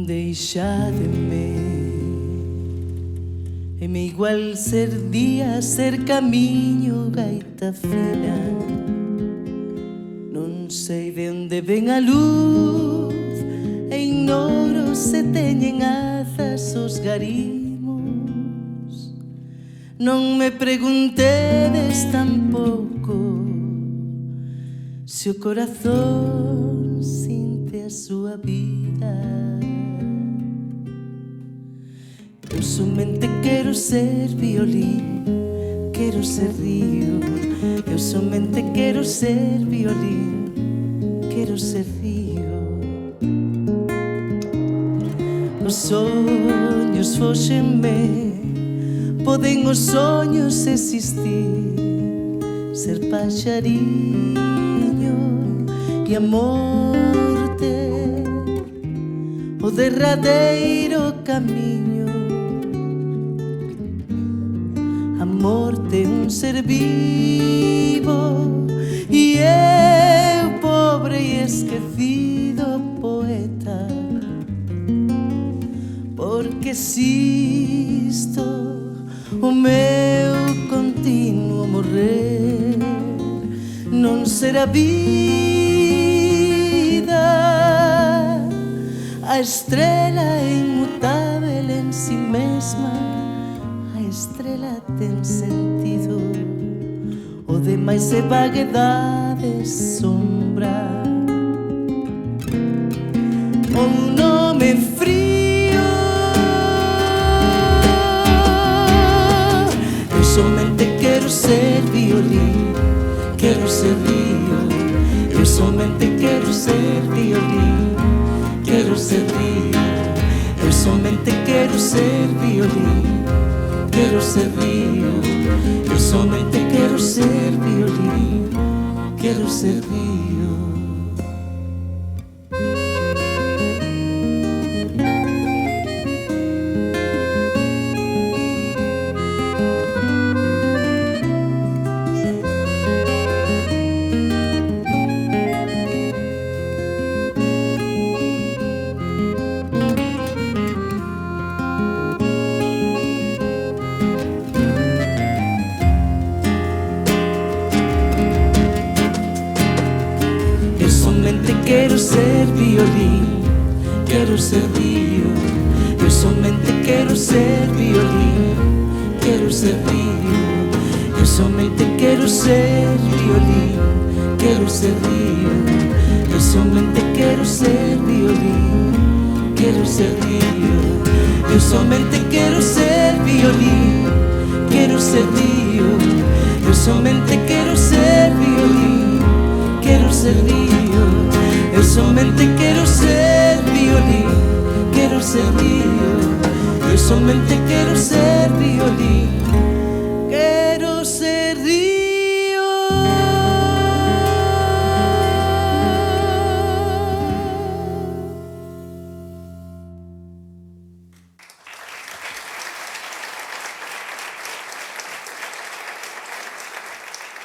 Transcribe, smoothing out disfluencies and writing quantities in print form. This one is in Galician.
Deixádeme, é-me igual ser día, ser camiño, gaita fina. Non sei de onde ven a luz, e ignoro se teñen azas os garimos. Non me preguntedes tampouco se o corazón sinte a súa vida. Eu somente quero ser violín, quero ser río. Eu somente quero ser violín, quero ser río. Os soños fóxenme, poden os soños existir, ser paxariño e a morte, o derradeiro camiño. A morte é un ser vivo e eu, pobre e esquecido poeta, porque existo o meu continuo morrer. Non será vida, a estrela é inmutável en si mesma. A estrela ten sentido, o demais é vaguedade, sombra. Un nome frío. Eu somente quero ser violín, quero ser río. Eu somente quero ser violín, quero ser río. Eu somente quero ser violín, quero ser río. Eu somente quero ser violín, quero ser río. Quero ser violín, quero ser río. Eu somente quero ser violín, quero ser río. Eu somente quero ser violín, quero ser río. Eu somente quero ser violín, quero ser río. Eu somente quero ser violín, quero ser río. Eu somente quero ser violín, quero ser río. Eu somente quero ser violín, quero ser río. Eu somente quero ser violín,